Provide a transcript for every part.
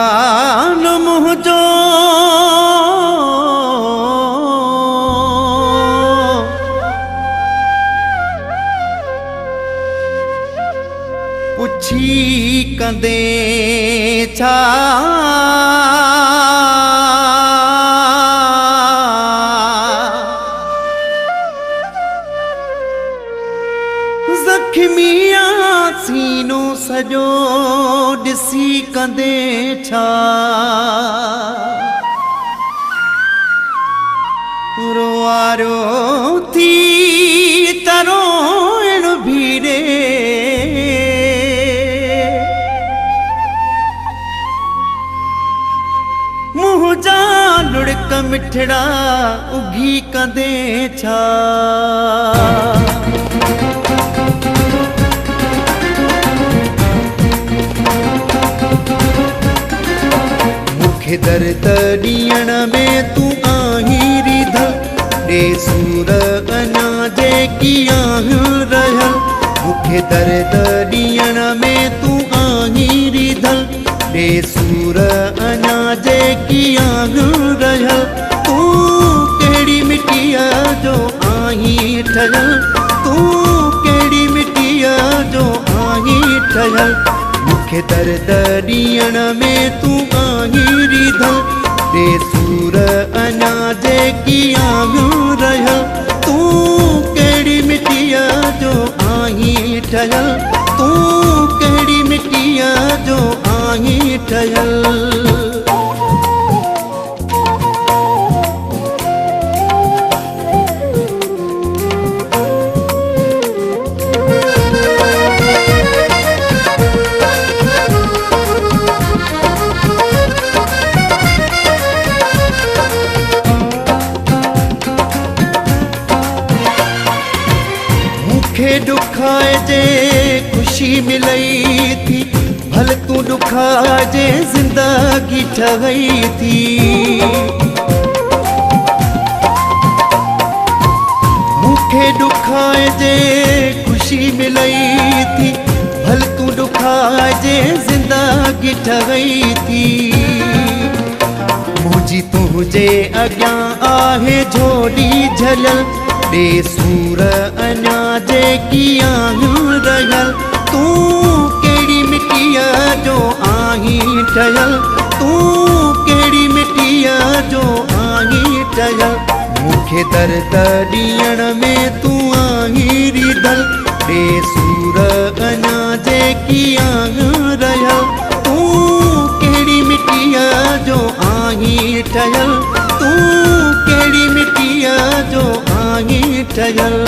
ध्यान मुझो पुछी कंदे छा ज़ख्मिया सीनो सजो दिसी कंदे छा रोआरो थी तरोण भीड़े मुझा लुड़क मिठड़ा उगी कंदे छा दर्द ॾियण में तू आहीं रिधल ॾे सूर अञा जेकी आहियूं रहियल मूंखे दर्द ॾियण में तू आहीं रिधल ॾे सूर अञा जेकी आहियूं रहियल तूं कहिड़ी मिटीअ जो आहीं ठहियल तूं कहिड़ी मिटीअ जो आहीं ठहियल मूंखे दर्द ॾियण में तू आहीं रिधल ॾे सूर अञा जेकी आहियूं रहियल तूं कहिड़ी मिटीअ जो आहीं ठहियल तूं कहिड़ी मिटीअ जो आहीं ठहियल दुखाए जे खुशी मिलई थी भल तू दुखाए जे जिंदगी ठहई थी मुखे दुखाए जे खुशी मिलई थी भल तू दुखाए जे जिंदगी ठहई थी मुझी तुझे अॻियां आहे झोली झलियल ॾे सूर अञा जेकी आहियूं रहियल तूं कहिड़ी मिटीअ जो आहीं ठहियल तूं कहिड़ी मिटीअ जो आहीं ठहियल मूंखे दर्द ॾियण में तूं आहीं रिधल ॾे सूर अञा जेकी आहियूं रहियल तूं कहिड़ी मिटीअ जो आहीं ठहियल तूं कहिड़ी मिटीअ जो आहीं ठहियल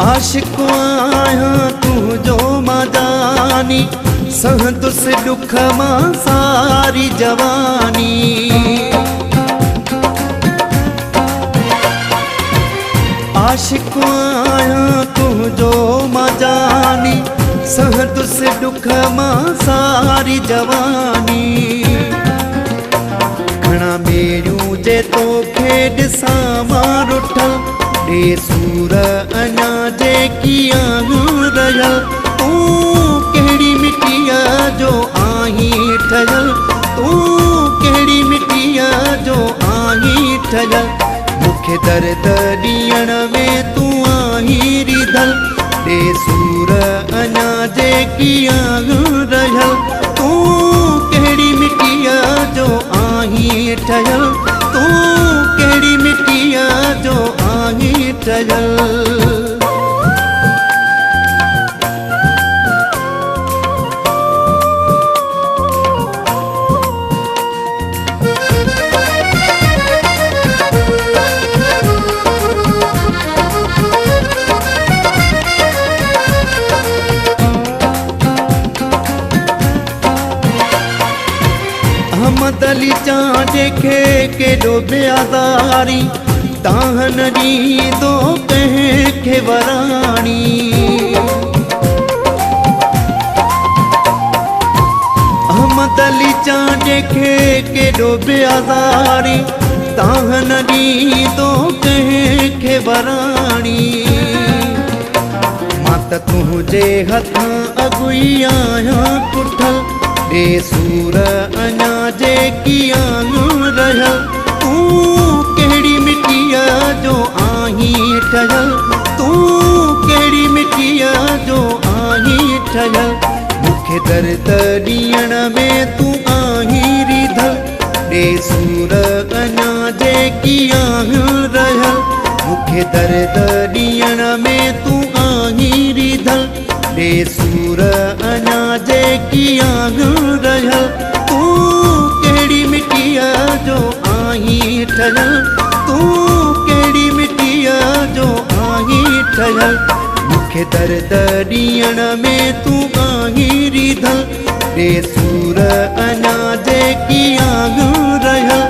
आशिक़ आहियां तुंहिंजो मां जानी सहंदुसि दुख मां सारी जवानी आशिक़ आहियां तुंहिंजो मां जानी सहंदुसि दुख मां सारी जवानी घणा ॿेड़ियूं जे तोखे ॾिसां मां रुठल ॾे सूर अञा जेकी आहियूं रहियल तूं कहिड़ी मिटीअ जो आहीं ठहियल तूं कहिड़ी मिटीअ जो आहीं ठहियल मूंखे दर्द ॾियण में तूं आहीं रिधल ॾे सूर अञा जेकी आहियूं रहियल तूं कहिड़ी मिटीअ जो आहीं ठहियल तूं कहिड़ी मिटीअ जो आहीं ठहियल अहमद अली चांद जेके केॾो बेआज़ारी तां न ॾींदो कंहिंखे वराणी। अहमद अली चांजे खे केॾो बेआज़ारी तां न ॾींदो कंहिंखे वराणी। मां त तुंहिंजे हथां अॻुई आहियां कुठल बेसूर अञा जेकी आहियूं रहियल। तूं कहिड़ी मिटीअ जो आहीं ठहियल, तूं कहिड़ी मिटीअ जो आहीं ठहियल। मूंखे दर्द ॾियण में तूं आहीं रिधल बेसूर अञा जेकी आहियूं रहियल। मूंखे दर्द ॾियण में तूं आहीं रिधल बेसूर अञा जेकी आहियूं रहियल। तूं कहिड़ी मिटीअ जो आहीं ठहियल, तूं कहिड़ी मिटीअ जो आहीं ठहियल। मूंखे दर्द ॾियण में तूं आहीं रिधल बेसूर अञा जेकी आहियूं रहियल।